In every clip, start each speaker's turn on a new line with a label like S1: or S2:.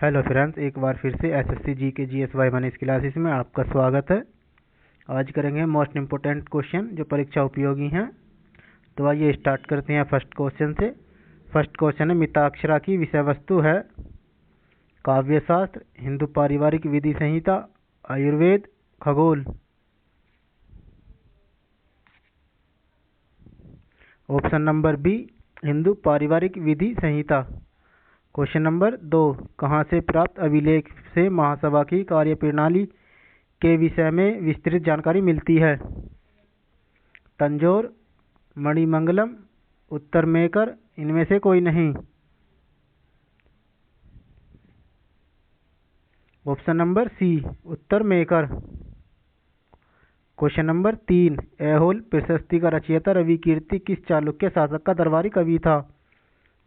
S1: Hello friends, एक बार फिर से एसएससी जी के GS मनीष क्लासेस में आपका स्वागत है। आज करेंगे मोस्ट इम्पोर्टेंट क्वेश्चन जो परीक्षा उपयोगी हैं। तो आइए स्टार्ट करते हैं फर्स्ट क्वेश्चन से। फर्स्ट क्वेश्चन है, मिताक्षरा की विषय वस्तु है काव्यशास्त्र, हिंदू पारिवारिक विधि संहिता, आयुर्वेद, खगोल। ऑप्शन नंबर बी, हिंदू पारिवारिक विधि संहिता। क्वेश्चन नंबर 2, कहाँ से प्राप्त अभिलेख से महासभा की कार्यप्रणाली के विषय में विस्तृत जानकारी मिलती है? तंजौर, मणिमंगलम, उत्तर मेकर, इनमें से कोई नहीं। ऑप्शन नंबर सी, उत्तर मेकर। क्वेश्चन नंबर 3, ऐहोल प्रशस्ति का रचयिता रविकीर्ति किस चालुक्य शासक का दरबारी कवि था?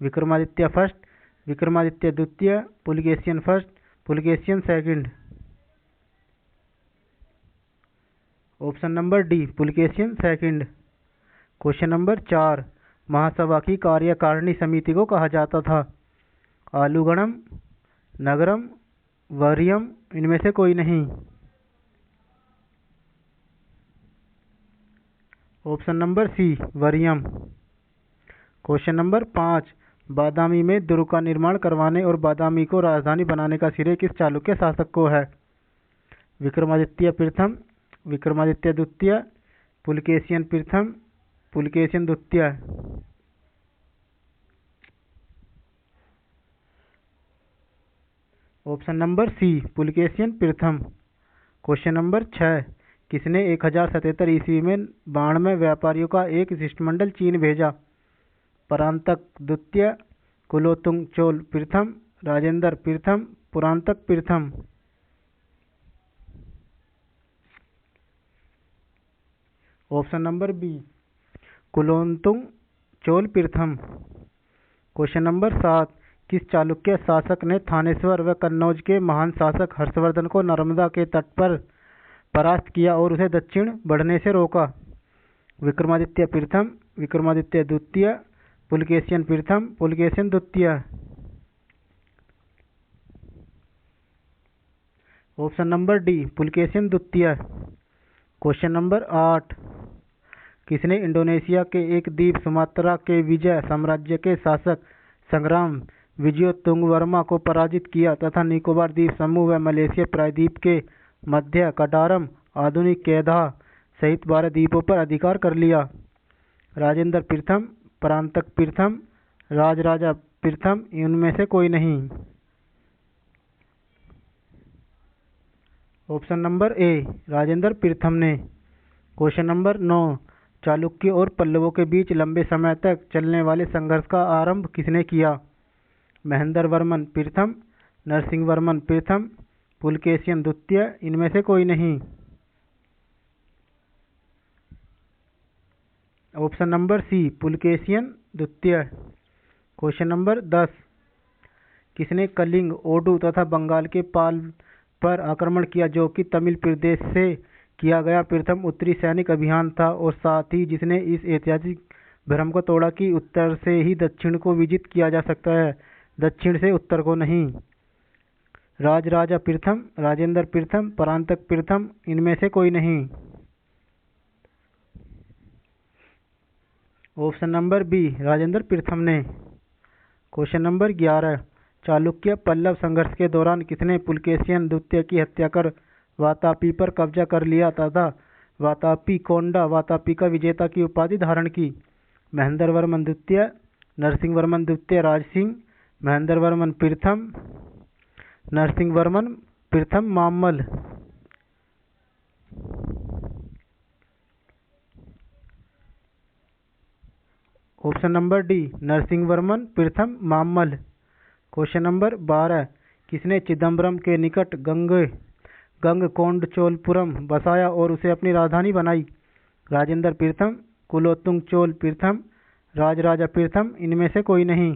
S1: विक्रमादित्य फर्स्ट, विक्रमादित्य द्वितीय, Pulakeshin first, Pulakeshin second. Option number D, Pulakeshin second. Question number 4, महासभा की कार्यकारिणी समिति को कहा जाता था? आलूगणम, नगरम, वरियम, इनमें से कोई नहीं। ऑप्शन नंबर सी, वरियम। क्वेश्चन नंबर 5, बादामी में दुर्ग का निर्माण करवाने और बादामी को राजधानी बनाने का श्रेय किस चालुक्य शासक को है? विक्रमादित्य प्रथम, विक्रमादित्य द्वितीय, पुलकेशियन प्रथम, पुलकेशियन द्वितीय। ऑप्शन नंबर सी, पुलकेशियन प्रथम। क्वेश्चन नंबर 6, किसने 1077 ईस्वी में बाण व्यापारियों का एक शिष्टमंडल चीन भेजा? परांतक द्वितीय, कुलोत्तुंग चोल प्रथम, राजेंद्र प्रथम, पुरांतक प्रथम। Option number B, Kulottunga Chola प्रथम। क्वेश्चन नंबर 7, किस चालुक्य शासक ने थानेश्वर व कन्नौज के महान शासक हर्षवर्धन को नर्मदा के तट पर परास्त किया और उसे दक्षिण बढ़ने से रोका? विक्रमादित्य प्रथम, विक्रमादित्य द्वितीय, पुलकेशियन प्रथम, पुलकेशियन द्वितीय। ऑप्शन नंबर डी, पुलकेशियन द्वितीय। क्वेश्चन नंबर 8, किसने इंडोनेशिया के एक द्वीप सुमात्रा के विजय साम्राज्य के शासक संग्राम विजयोत्तुंग वर्मा को पराजित किया तथा निकोबार द्वीप समूह व मलेशिया प्रायद्वीप के मध्य कटारम, आधुनिक केदाह सहित 12 द्वीपों पर अधिकार कर लिया? राजेंद्र प्रथम, परांतक प्रथम, राजराजा प्रथम, इनमें से कोई नहीं। ऑप्शन नंबर ए, राजेंद्र प्रथम ने। क्वेश्चन नंबर 9, चालुक्य और पल्लवों के बीच लंबे समय तक चलने वाले संघर्ष का आरंभ किसने किया? महेंद्र वर्मन प्रथम, नरसिंह वर्मन प्रथम, पुलकेशियन द्वितीय, इनमें से कोई नहीं। ऑप्शन नंबर सी, पुलकेशियन द्वितीय। क्वेश्चन नंबर 10, किसने कलिंग, ओडू तथा बंगाल के पाल पर आक्रमण किया जो कि तमिल प्रदेश से किया गया प्रथम उत्तरी सैनिक अभियान था और साथ ही जिसने इस ऐतिहासिक भ्रम को तोड़ा कि उत्तर से ही दक्षिण को विजित किया जा सकता है, दक्षिण से उत्तर को नहीं? राजराजा प्रथम, राजेंद्र प्रथम, परांतक प्रथम, इनमें से कोई नहीं। ऑप्शन नंबर बी, राजेंद्र प्रथम ने। क्वेश्चन नंबर 11, चालुक्य पल्लव संघर्ष के दौरान किसने पुलकेशियन द्वितीय की हत्या कर वातापी पर कब्जा कर लिया तथा वातापी कोंडा वातापी का विजेता की उपाधि धारण की? महेंद्र वर्मन द्वितीय, नरसिंह वर्मन द्वितीय राजसिंह, महेंद्र वर्मन प्रथम, नरसिंह वर्मन प्रथम Mamalla. Option number D, Narasimha Varman प्रथम मामल। क्वेश्चन नंबर 12, किसने चिदम्बरम के निकट गंगकोंडचोलपुरम बसाया और उसे अपनी राजधानी बनाई? राजेंद्र प्रथम, कुलोत्तुंग चोल प्रथम, राजराजा प्रथम, इनमें से कोई नहीं।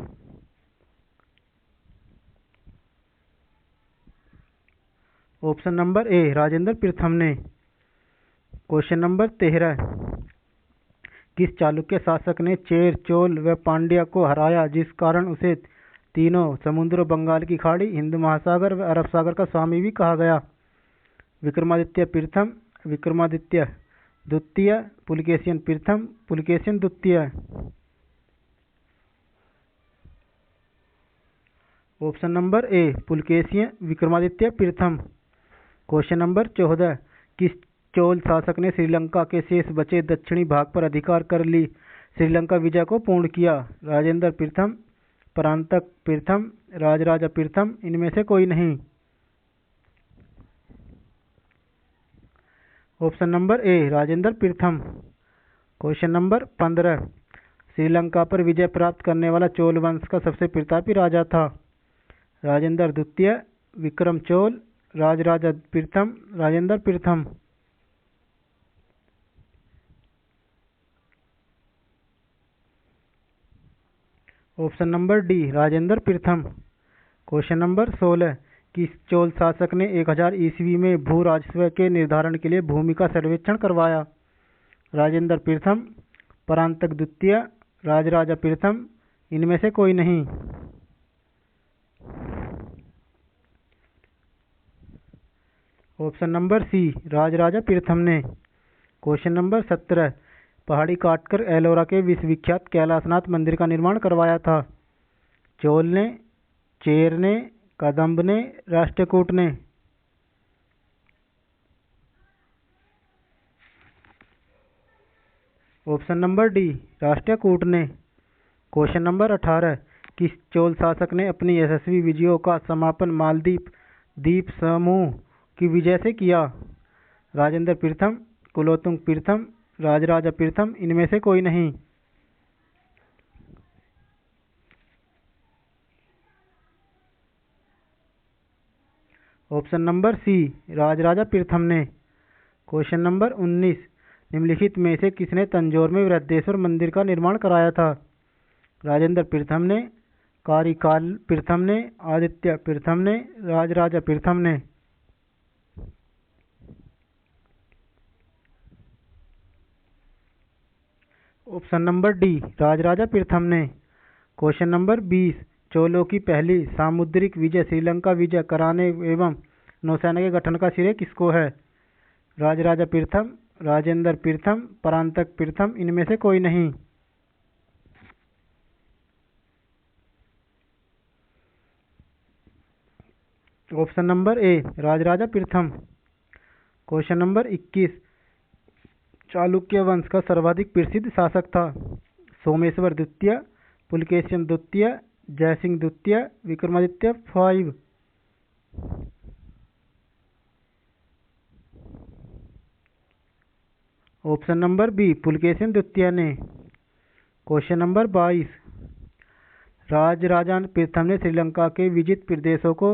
S1: ऑप्शन नंबर ए, राजेंद्र प्रथम ने। क्वेश्चन नंबर 13, किस चालुक्य शासक ने चेर, चोल व पांड्या को हराया जिस कारण उसे तीनों समुद्रों, बंगाल की खाड़ी, हिंद महासागर व अरब सागर का स्वामी भी कहा गया। विक्रमादित्य प्रथम, विक्रमादित्य द्वितीय, पुलकेशिन प्रथम, पुलकेशिन द्वितीय। Option number A Pulakeshin Vikramaditya प्रथम। क्वेश्चन नंबर 14, किस चोल शासक ने श्रीलंका के शेष बचे दक्षिणी भाग पर अधिकार कर ली श्रीलंका विजय को पूर्ण किया? राजेंद्र प्रथम, परांतक प्रथम, राजराजा प्रथम, इनमें से कोई नहीं। ऑप्शन नंबर ए राजेंद्र प्रथम। क्वेश्चन नंबर 15, श्रीलंका पर विजय प्राप्त करने वाला चोल वंश का सबसे प्रतापी राजा था? राजेंद्र द्वितीय, विक्रम चोल, राजराजा प्रथम, राजेंद्र प्रथम। ऑप्शन नंबर डी राजेंद्र प्रथम। क्वेश्चन नंबर 16, किस चोल शासक ने 1000 ईस्वी में भू राजस्व के निर्धारण के लिए भूमि का सर्वेक्षण करवाया? राजेंद्र प्रथम, परांतक द्वितीय, राजराजा प्रथम, इनमें से कोई नहीं। ऑप्शन नंबर सी राजराजा प्रथम ने। क्वेश्चन नंबर 17, पहाड़ी काटकर एलोरा के विश्वविख्यात कैलाशनाथ मंदिर का निर्माण करवाया था? चोल ने, चेर ने, कदंब ने, राष्ट्रकूट ने? ऑप्शन नंबर डी राष्ट्रकूट ने। क्वेश्चन नंबर 18, किस चोल शासक ने अपनी यशस्वी विजयों का समापन मालदीप द्वीप समूह की विजय से किया? राजेंद्र प्रथम, कुलोत्तुंग प्रथम, राजराजा प्रथम, इनमें से कोई नहीं। ऑप्शन नंबर सी राजराजा प्रथम ने। क्वेश्चन नंबर 19, निम्नलिखित में से किसने तंजौर में बृहदेश्वर मंदिर का निर्माण कराया था? राजेंद्र प्रथम ने, कारिकाल प्रथम ने, आदित्य प्रथम ने, राजराजा प्रथम ने? ऑप्शन नंबर डी राजराजा प्रथम ने। क्वेश्चन नंबर 20, चोलों की पहली सामुद्रिक विजय श्रीलंका विजय कराने एवं नौसेना के गठन का श्रेय किसको है? राजराजा प्रथम, राजेंद्र प्रथम, परांतक प्रथम, इनमें से कोई नहीं। ऑप्शन नंबर ए राजराजा प्रथम। क्वेश्चन नंबर 21, चालुक्य वंश का सर्वाधिक प्रसिद्ध शासक था? सोमेश्वर द्वितीय, पुलकेशिन द्वितीय, जयसिंह द्वितीय, Vikramaditya 5? Option number B Pulakeshin द्वितीय ने। क्वेश्चन नंबर 22, राजराजा प्रथम ने श्रीलंका के विजित प्रदेशों को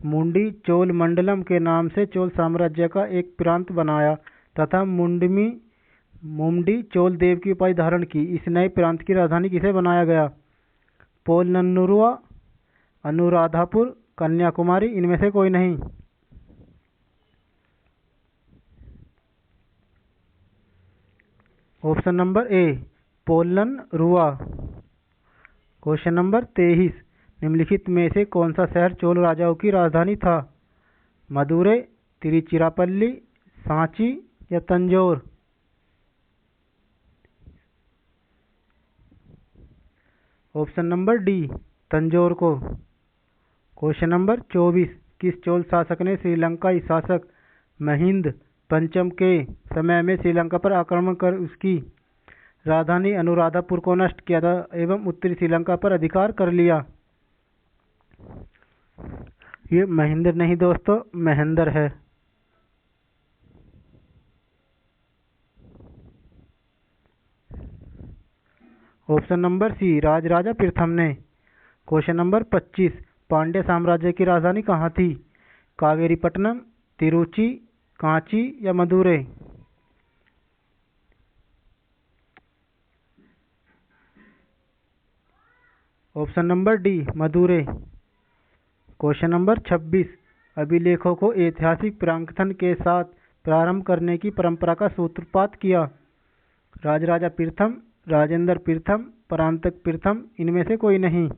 S1: मुंडी चोल मंडलम के नाम से चोल साम्राज्य का एक प्रांत बनाया तथा मुंडी चोल देव की उपाधि धारण की। इस नए प्रांत की राजधानी किसे बनाया गया? पोलनन्नुरुवा, अनुराधापुर, कन्याकुमारी, इनमें से कोई नहीं। Option number A Polonnaruwa. Question number 23, निम्नलिखित में से कौन सा शहर चोल राजाओं की राजधानी था? मदुरै, तिरुचिरापल्ली, सांची या Tanjore? Option number D Tanjore को। क्वेश्चन नंबर 24, किस चोल शासक ने श्रीलंकाई शासक महिंद पंचम के समय में श्रीलंका पर आक्रमण कर उसकी राजधानी अनुराधापुर को नष्ट किया था एवं उत्तरी श्रीलंका पर अधिकार कर लिया? ये महेंद्र नहीं दोस्तों, महेंद्र है। ऑप्शन नंबर सी राजराजा प्रथम ने। क्वेश्चन नंबर 25, पांड्य साम्राज्य की राजधानी कहाँ थी? कावेरीपट्टनम, तिरुचि, कांची या Madurai? Option number D Madurai. Question number 26, अभिलेखों को ऐतिहासिक प्रांकथन के साथ प्रारंभ करने की परंपरा का सूत्रपात किया? राजराजा प्रथम, राजेंद्र प्रथम, परांतक प्रथम, इनमें से कोई नहीं।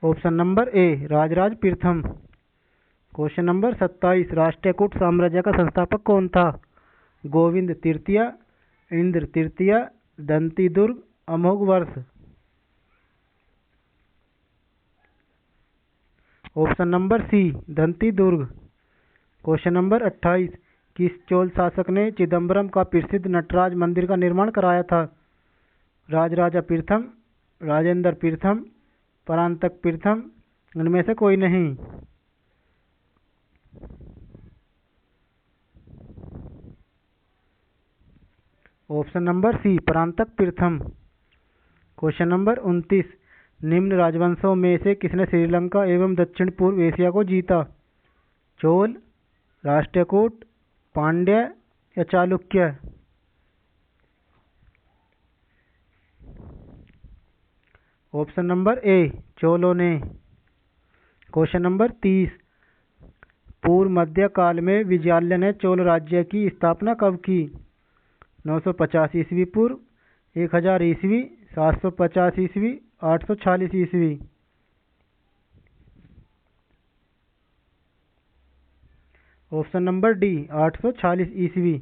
S1: ऑप्शन नंबर ए राजराज प्रथम। क्वेश्चन नंबर 27, राष्ट्रकूट साम्राज्य का संस्थापक कौन था? गोविंद तृतीय, इंद्र तृतीय, दंती दुर्ग, अमोघवर्ष। ऑप्शन नंबर सी दंती दुर्ग। क्वेश्चन नंबर 28, किस चोल शासक ने चिदम्बरम का प्रसिद्ध नटराज मंदिर का निर्माण कराया था? राजराजा प्रथम, राजेंद्र प्रथम, परांतक प्रथम, इनमें से कोई नहीं। ऑप्शन नंबर सी परांतक प्रथम। क्वेश्चन नंबर 29, निम्न राजवंशों में से किसने श्रीलंका एवं दक्षिण पूर्व एशिया को जीता? चोल, राष्ट्रकूट, पांड्य या चालुक्य? ऑप्शन नंबर ए चोलों ने। क्वेश्चन नंबर 30, पूर्व मध्य काल में विजयालय ने चोल राज्य की स्थापना कब की? 950 ईस्वी पूर्व, 1000 ईस्वी, 750 ईस्वी, 846 ईस्वी। ऑप्शन नंबर डी 846 ईस्वी।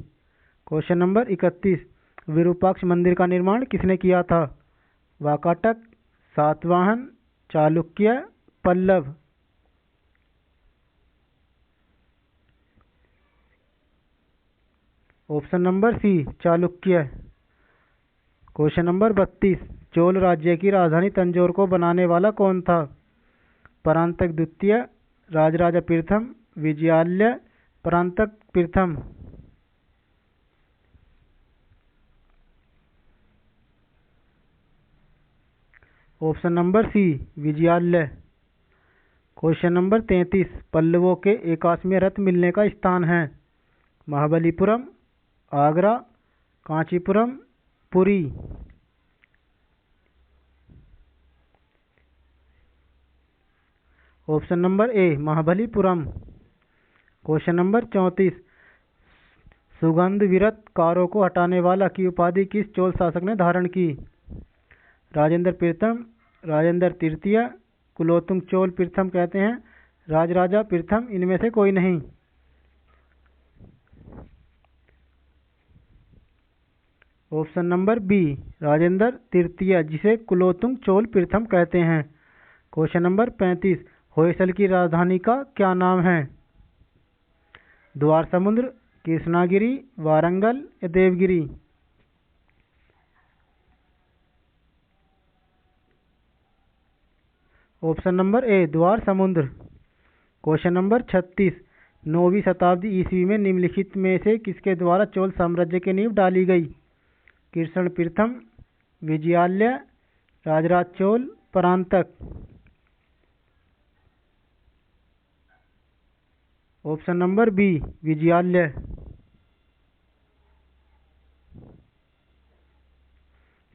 S1: क्वेश्चन नंबर 31, विरूपाक्ष मंदिर का निर्माण किसने किया था? Vakataka, Satavahana, Chalukya, Pallava? Option number C Chalukya. Question number 32, Chola राज्य की राजधानी तंजौर को बनाने वाला कौन था? परांतक द्वितीय, राजराजा प्रथम, विजयालय, परांतक प्रथम? Option number C Vijayalaya. Question number 33, पल्लवों के एकाश्मी रथ मिलने का स्थान है? Mahabalipuram, Agra, Kanchipuram, Puri? Option number A Mahabalipuram. Question number 34, सुगंध विरत कारों को हटाने वाला की उपाधि किस चोल शासक ने धारण की? राजेंद्र प्रथम, राजेंद्र तृतीय, कुलोत्तुंग चोल प्रथम कहते हैं, राजराजा प्रथम, इनमें से कोई नहीं। ऑप्शन नंबर बी राजेंद्र तृतीय, जिसे कुलोत्तुंग चोल प्रथम कहते हैं। क्वेश्चन नंबर 35, होयसल की राजधानी का क्या नाम है? द्वार समुद्र, कृष्णागिरी, वारंगल या देवगिरी? ऑप्शन नंबर ए द्वार समुद्र। क्वेश्चन नंबर 36, 9वीं शताब्दी ईस्वी में निम्नलिखित में से किसके द्वारा चोल साम्राज्य की नींव डाली गई? कृष्ण प्रथम, Vijayalaya, Rajaraja Chola, Parantaka? Option number B Vijayalaya.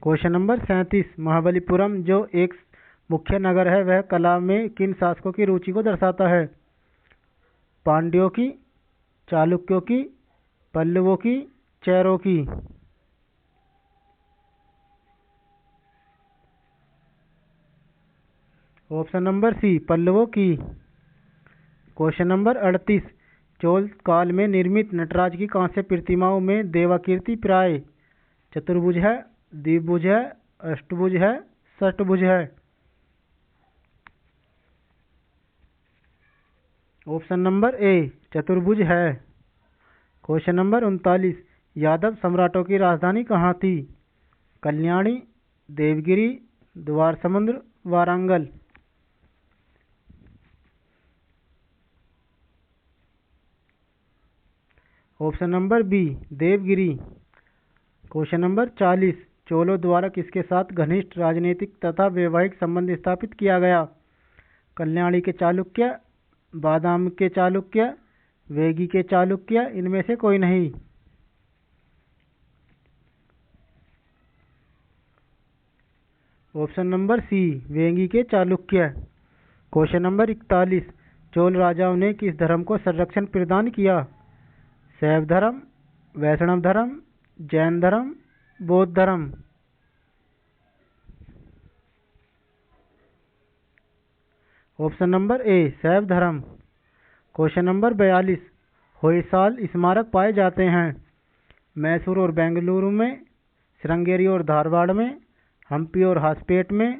S1: Question number 37, Mahabalipuram जो एक मुख्य नगर है वह कला में किन शासकों की रुचि को दर्शाता है? पांड्यों की, चालुक्यों की, पल्लवों की, चेरों की? ऑप्शन नंबर सी पल्लवों की। क्वेश्चन नंबर 38, चोल काल में निर्मित नटराज की कांस्य प्रतिमाओं में देवाकृति प्राय चतुर्भुज है, द्विभुज है, अष्टभुज है, षष्ठभुज है? ऑप्शन नंबर ए चतुर्भुज है। क्वेश्चन नंबर 39, यादव सम्राटों की राजधानी कहाँ थी? Kalyani, Devagiri, Dwara Samudra, Warangal? Option number B Devagiri. Question number 40, चोलों द्वारा किसके साथ घनिष्ठ राजनीतिक तथा वैवाहिक संबंध स्थापित किया गया? कल्याणी के चालुक्य, बादाम के चालुक्य, वेगी के चालुक्य, इनमें से कोई नहीं। ऑप्शन नंबर सी वेंगी के चालुक्य। क्वेश्चन नंबर 41, चोल राजाओं ने किस धर्म को संरक्षण प्रदान किया? शैव धर्म, वैष्णव धर्म, जैन धर्म, बौद्ध धर्म? ऑप्शन नंबर ए शैव धर्म। क्वेश्चन नंबर 42, होयसाल स्मारक पाए जाते हैं मैसूर और बेंगलुरु में, श्रृंगेरी और धारवाड़ में, हम्पी और हासपेट में,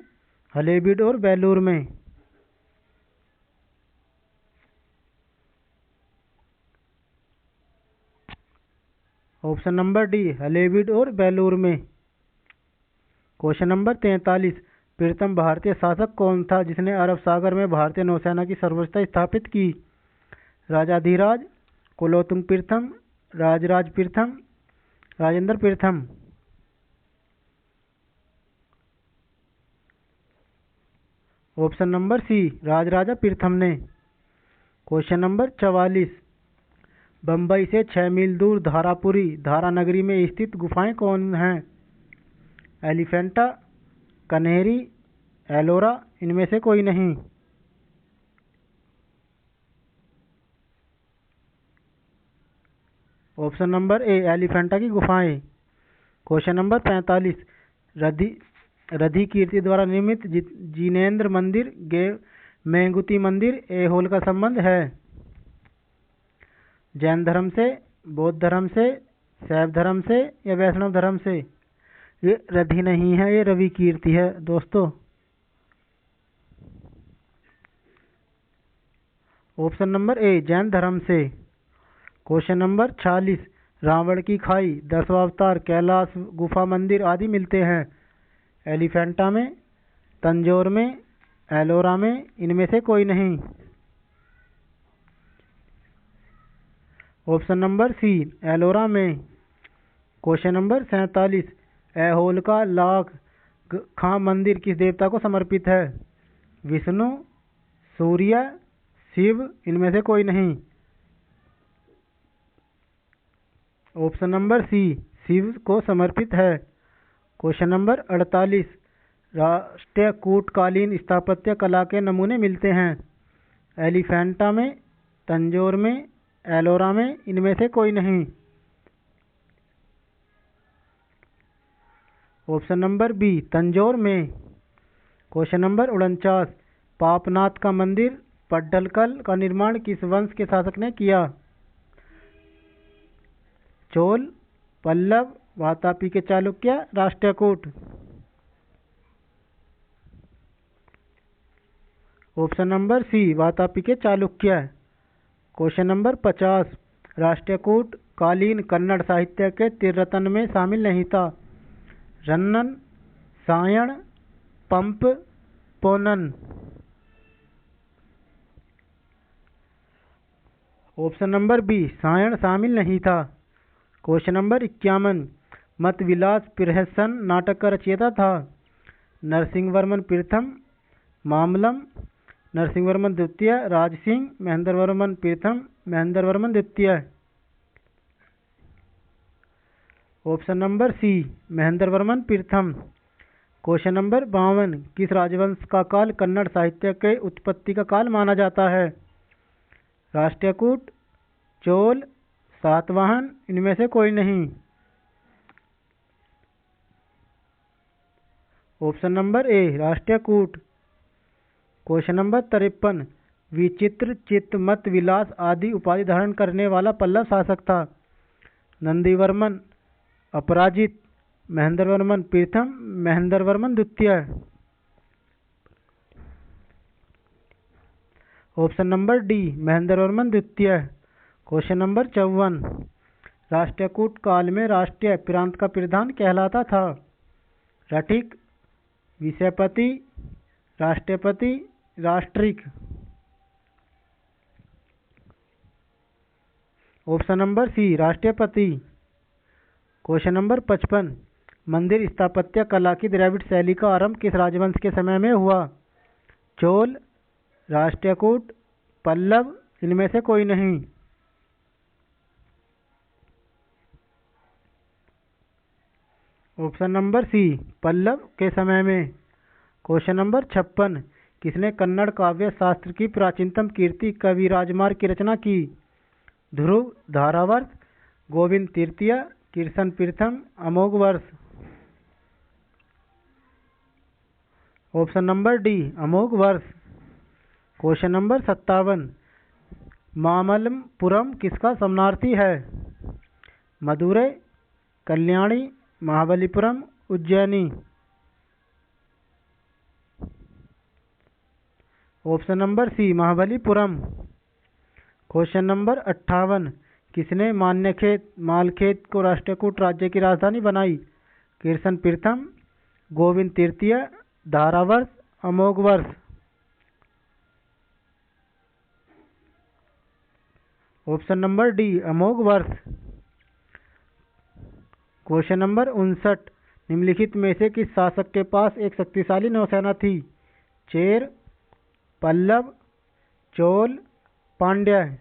S1: हलेबीड और बेलूर में। ऑप्शन नंबर डी हलेबीड और बेलूर में। क्वेश्चन नंबर 43, प्रथम भारतीय शासक कौन था जिसने अरब सागर में भारतीय नौसेना की सर्वोच्चता स्थापित की? राजाधिराज, कुलोत्तुंग प्रथम, राजराज प्रथम, राजेंद्र प्रथम। ऑप्शन नंबर सी राजराजा प्रथम ने। क्वेश्चन नंबर 44, बम्बई से 6 मील दूर धारापुरी धारानगरी में स्थित गुफाएं कौन हैं? एलिफेंटा, कन्हेरी, एलोरा, इनमें से कोई नहीं। ऑप्शन नंबर ए एलिफेंटा की गुफाएं। क्वेश्चन नंबर 45, रधि कीर्ति द्वारा निर्मित जिनेंद्र मंदिर मेंगुती मंदिर ऐहोल का संबंध है? जैन धर्म से, बौद्ध धर्म से, शैव धर्म से या वैष्णव धर्म से? ये रधि नहीं है, ये रवि कीर्ति है दोस्तों। ऑप्शन नंबर ए जैन धर्म से। क्वेश्चन नंबर 46, रावण की खाई, 10वां अवतार, कैलाश गुफा मंदिर आदि मिलते हैं एलिफेंटा में, तंजौर में, एलोरा में, इनमें से कोई नहीं। ऑप्शन नंबर सी एलोरा में। क्वेश्चन नंबर 47, ऐहोल का लाख खां मंदिर किस देवता को समर्पित है? विष्णु, सूर्य, शिव, इनमें से कोई नहीं। ऑप्शन नंबर सी शिव को समर्पित है। क्वेश्चन नंबर 48, राष्ट्रीय कूटकालीन स्थापत्य कला के नमूने मिलते हैं एलिफेंटा में, तंजौर में, एलोरा में, इनमें से कोई नहीं। ऑप्शन नंबर बी तंजौर में। क्वेश्चन नंबर 49, पापनाथ का मंदिर पड्डलकल का निर्माण किस वंश के शासक ने किया? चोल, पल्लव, वातापी के Chalukya, Rashtrakuta. Option number C Vatapi के चालुक्य। क्वेश्चन नंबर 50, राष्ट्रकूट कालीन कन्नड़ साहित्य के त्रिरत्न में शामिल नहीं था? Ranna, Sayana, Pampa, Ponna. Option number B Sayana शामिल नहीं था। क्वेश्चन नंबर 51, मत विलास प्रहसन नाटक का रचयिता था? नरसिंहवर्मन प्रथम, मामलम, नरसिंहवर्मन द्वितीय, राजसिंह, महेंद्रवर्मन प्रथम, महेंद्रवर्मन द्वितीय। ऑप्शन नंबर सी महेंद्रवर्मन प्रथम। क्वेश्चन नंबर 52, किस राजवंश का काल कन्नड़ साहित्य के उत्पत्ति का काल माना जाता है? राष्ट्रकूट, चोल, सातवाहन, इनमें से कोई नहीं। ऑप्शन नंबर ए राष्ट्रकूट। क्वेश्चन नंबर 53, विचित्र, चित्त, मत विलास आदि उपाधि धारण करने वाला पल्लव शासक था? नंदीवर्मन, अपराजित, महेंद्रवर्मन प्रथम, महेंद्रवर्मन द्वितीय। ऑप्शन नंबर डी महेंद्रवर्मन द्वितीय। क्वेश्चन नंबर 54, राष्ट्रकूट काल में राष्ट्रीय प्रांत का प्रधान कहलाता था? रटिक, विषयपति, राष्ट्रपति, राष्ट्रिक। ऑप्शन नंबर सी राष्ट्रपति। क्वेश्चन नंबर 55, मंदिर स्थापत्य कला की द्रविड़ शैली का आरंभ किस राजवंश के समय में हुआ? चोल, राष्ट्रकूट, पल्लव, इनमें से कोई नहीं। ऑप्शन नंबर सी पल्लव के समय में। क्वेश्चन नंबर 56, किसने कन्नड़ काव्य शास्त्र की प्राचीनतम कीर्ति कवि राजमार्ग की रचना की? ध्रुव, धारावर्ष, गोविंद तृतीय, कृष्ण प्रथम, अमोघ वर्ष। ऑप्शन नंबर डी अमोघ वर्ष। क्वेश्चन नंबर 57, मामल्लपुरम किसका समानार्थी है? Madurai, Kalyani, Mahabalipuram, Ujjaini. Option number C Mahabalipuram. Question number 58, किसने मालखेत को राष्ट्रकूट राज्य की राजधानी बनाई? किर्सन प्रथम, गोविंद तृतीय, Dharavarsha, Amoghavarsha. Option number D Amoghavarsha. Question number 59, निम्नलिखित में से किस शासक के पास एक शक्तिशाली नौसेना थी? Chera, Pallava, Chola, Pandya.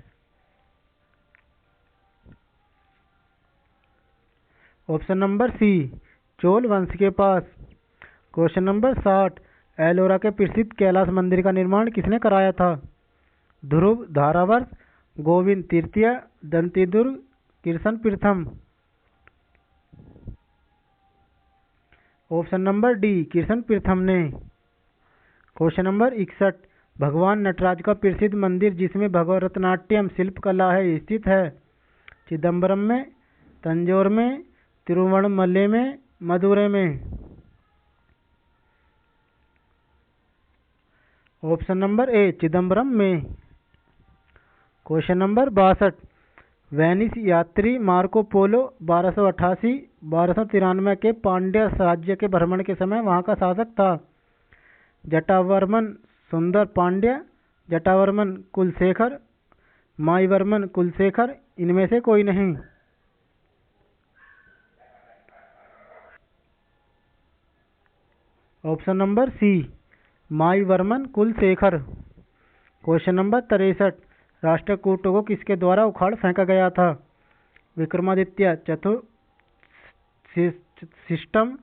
S1: Option number C Chola वंश के पास। क्वेश्चन नंबर 60, एलोरा के प्रसिद्ध कैलाश मंदिर का निर्माण किसने कराया था? ध्रुव, धारावर्ष, गोविंद तृतीय, दंतिदुर्ग, किर्सन प्रथम। ऑप्शन नंबर डी किर्सन प्रथम ने। क्वेश्चन नंबर 61, भगवान नटराज का प्रसिद्ध मंदिर जिसमें भरतनाट्यम शिल्पकला है स्थित है? चिदम्बरम में, तंजौर में, तिरुवण्णमलई में, मदुरै में। ऑप्शन नंबर ए चिदम्बरम में। क्वेश्चन नंबर 62, वेनिस यात्री मार्को पोलो 1288-1293 के पांड्य राज्य के भ्रमण के समय वहां का शासक था? जटावर्मन सुंदर पांड्य, जटावर्मन कुलशेखर, माईवर्मन कुलशेखर, इनमें से कोई नहीं। ऑप्शन नंबर सी माईवर्मन कुलशेखर। क्वेश्चन नंबर 63, राष्ट्रकूटों को किसके द्वारा उखाड़ फेंका गया था? विक्रमादित्य सिस्टम,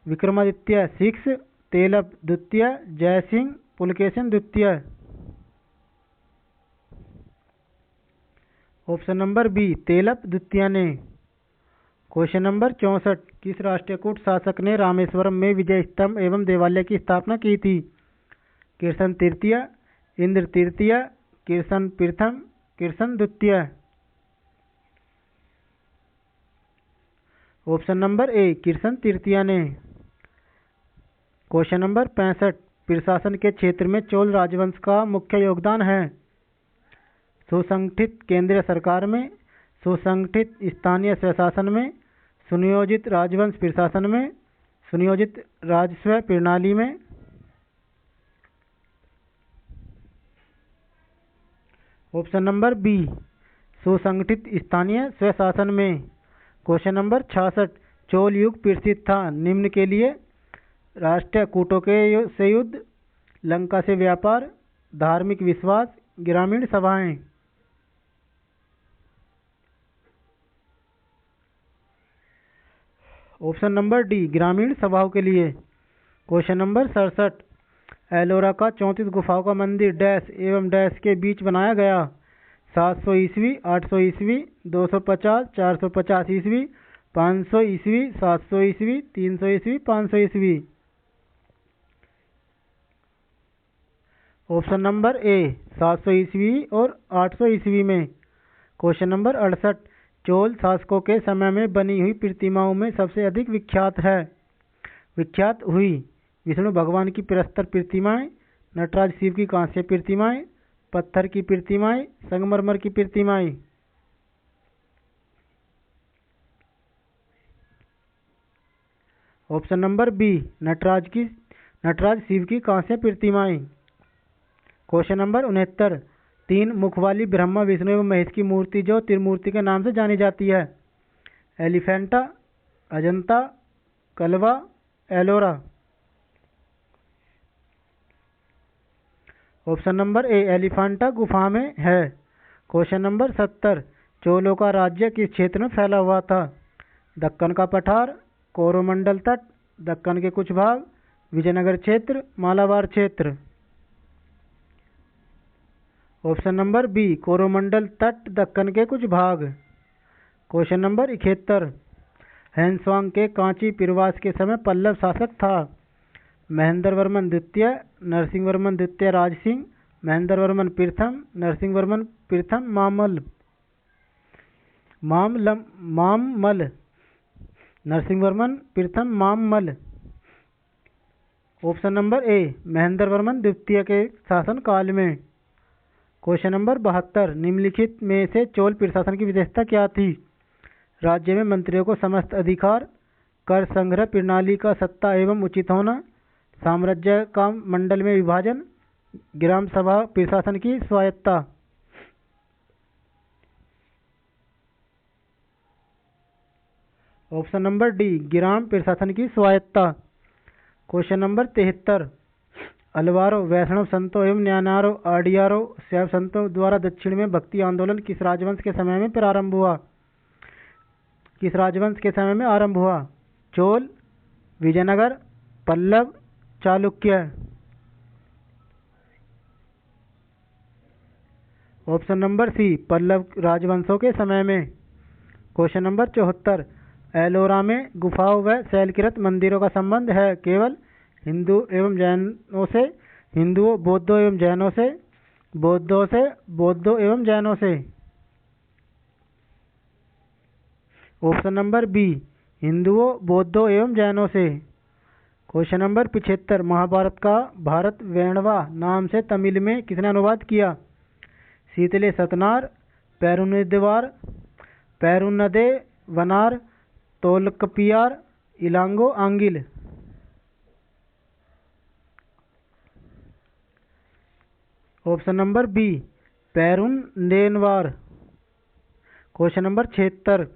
S1: विक्रमादित्य 6, तेलप द्वितीय, जयसिंह, पुलकेशिन द्वितीय। ऑप्शन नंबर बी तेलप द्वितीय ने। क्वेश्चन नंबर 64, किस राष्ट्रकूट शासक ने रामेश्वरम में विजय स्तंभ एवं देवालय की स्थापना की थी? किर्सन तृतीय, इंद्र तृतीय, किर्सन प्रथम, किर्सन द्वितीय। ऑप्शन नंबर ए किर्सन तृतीय ने। क्वेश्चन नंबर 65, प्रशासन के क्षेत्र में चोल राजवंश का मुख्य योगदान है? सुसंगठित केंद्रीय सरकार में, सुसंगठित स्थानीय स्वशासन में, सुनियोजित राजवंश प्रशासन में, सुनियोजित राजस्व प्रणाली में। ऑप्शन नंबर बी सुसंगठित स्थानीय स्वशासन में। क्वेश्चन नंबर 66, चोल युग प्रसिद्ध था निम्न के लिए? राष्ट्रकूटों के से युद्ध, लंका से व्यापार, धार्मिक विश्वास, ग्रामीण सभाएं। ऑप्शन नंबर डी ग्रामीण सभाओं के लिए। क्वेश्चन नंबर 67, एलोरा का 34 गुफाओं का मंदिर डैश एवं डैश के बीच बनाया गया? 700 ईस्वी, 800 ईस्वी, 250, 450 ईस्वी, 500 ईस्वी, 700 ईस्वी, 300 ईस्वी, 500 ईस्वी। ऑप्शन नंबर ए 700 ईस्वी और 800 ईस्वी में। क्वेश्चन नंबर 68, चोल शासकों के समय में बनी हुई प्रतिमाओं में सबसे अधिक विख्यात हुई विष्णु भगवान की प्रस्तर प्रतिमाएं, नटराज शिव की कांस्य प्रतिमाएं, पत्थर की प्रतिमाएं, संगमरमर की प्रतिमाएं। Option number B Nataraja Shiva की कांस्य प्रतिमाएं। क्वेश्चन नंबर 69, 3 मुख वाली ब्रह्मा विष्णु एवं महेश की मूर्ति जो त्रिमूर्ति के नाम से जानी जाती है? Elephanta, Ajanta, Kalwa, Ellora. Option number A Elephanta गुफा में है। क्वेश्चन नंबर 70, चोलों का राज्य किस क्षेत्र में फैला हुआ था? दक्कन का पठार, कोरोमंडल तट, दक्कन के कुछ भाग, विजयनगर क्षेत्र, मालाबार क्षेत्र। ऑप्शन नंबर बी कोरोमंडल तट, दक्कन के कुछ भाग। क्वेश्चन नंबर 71, हैंसवांग के कांची प्रवास के समय पल्लव शासक था? महेंद्र वर्मन द्वितीय, नरसिंह वर्मन द्वितीय राजसिंह, महेंद्र वर्मन प्रथम, नरसिंह वर्मन प्रथम, मामल, नरसिंह वर्मन प्रथम, मामल। ऑप्शन नंबर ए महेंद्र वर्मन द्वितीय के शासन काल में। क्वेश्चन नंबर 72, निम्नलिखित में से चोल प्रशासन की विशेषता क्या थी? राज्य में मंत्रियों को समस्त अधिकार, कर संग्रह प्रणाली का सत्ता एवं उचित होना, साम्राज्य का मंडल में विभाजन, ग्राम सभा प्रशासन की स्वायत्ता। ऑप्शन नंबर डी ग्राम प्रशासन की स्वायत्ता। क्वेश्चन नंबर 73, अलवारों, वैष्णव संतों एवं न्यानारों, आडियारों, शैव संतों द्वारा दक्षिण में भक्ति आंदोलन किस राजवंश के समय में प्रारंभ हुआ? किस राजवंश के समय में आरंभ हुआ? Chola, Vijayanagara, Pallava, Chalukya. Option number C Pallava राजवंशों के समय में। क्वेश्चन नंबर 74, एलोरा में गुफाओं व शैलकृत मंदिरों का संबंध है केवल हिंदू एवं जैनों से, हिंदुओं, बौद्धों एवं जैनों से, बौद्धों एवं जैनों से। ऑप्शन नंबर बी हिंदुओं, बौद्धों एवं जैनों से। क्वेश्चन नंबर 75, महाभारत का भारत वेणवा नाम से तमिल में किसने अनुवाद किया? Seethalai Sattanar, Perundevanar, Tolkappiyar, Ilango Adigal. Option number B Perundevanar. Question number 76,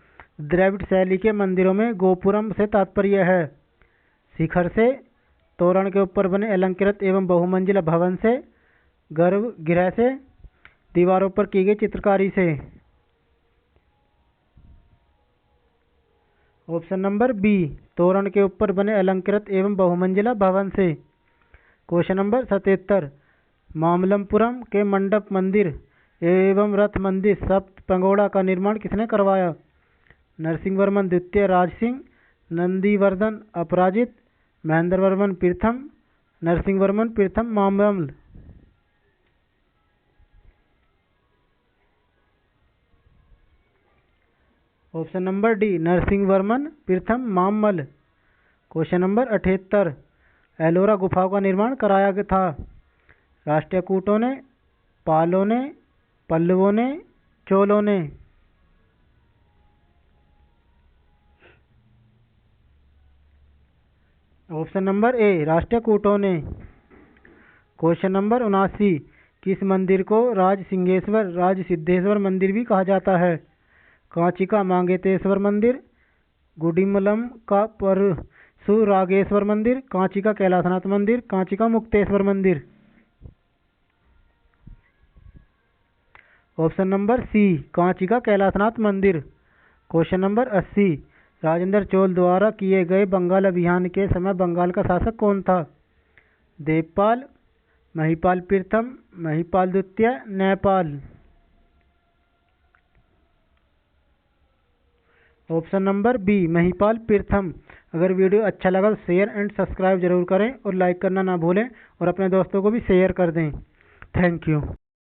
S1: Dravida शैली के मंदिरों में गोपुरम से तात्पर्य है शिखर से, तोरण के ऊपर बने अलंकृत एवं बहुमंजिला भवन से, गर्भगृह से, दीवारों पर की गई चित्रकारी से। ऑप्शन नंबर बी तोरण के ऊपर बने अलंकृत एवं बहुमंजिला भवन से। क्वेश्चन नंबर 77, मामल्लपुरम के मंडप मंदिर एवं रथ मंदिर सप्त पंगोड़ा का निर्माण किसने करवाया? नरसिंह वर्मन द्वितीय राजसिंह, नंदीवर्धन अपराजित, महेंद्र वर्मन प्रथम, नरसिंह वर्मन प्रथम Mamalla. Option number D Narasimha Varman प्रथम मामल्ल। क्वेश्चन नंबर 78, एलोरा गुफाओं का निर्माण कराया गया था राष्ट्रकूटों ने, पालों ने, पल्लवों ने, चोलों ने। ऑप्शन नंबर ए राष्ट्रकूटों ने। क्वेश्चन नंबर 79, किस मंदिर को राज सिंहेश्वर, राज सिद्धेश्वर मंदिर भी कहा जाता है? कांची का मांगेतेश्वर मंदिर, गुडिमलम का परशुरागेश्वर मंदिर, कांची का कैलाशनाथ मंदिर, कांची का मुक्तेश्वर मंदिर। ऑप्शन नंबर सी कांची का कैलाशनाथ मंदिर। क्वेश्चन नंबर 80, राजेंद्र चोल द्वारा किए गए बंगाल अभियान के समय बंगाल का शासक कौन था? देवपाल, महिपाल प्रथम, महिपाल द्वितीय, Nepal. Option number B Mahipal प्रथम। अगर वीडियो अच्छा लगा तो शेयर एंड सब्सक्राइब जरूर करें और लाइक करना ना भूलें और अपने दोस्तों को भी शेयर कर दें। Thank you.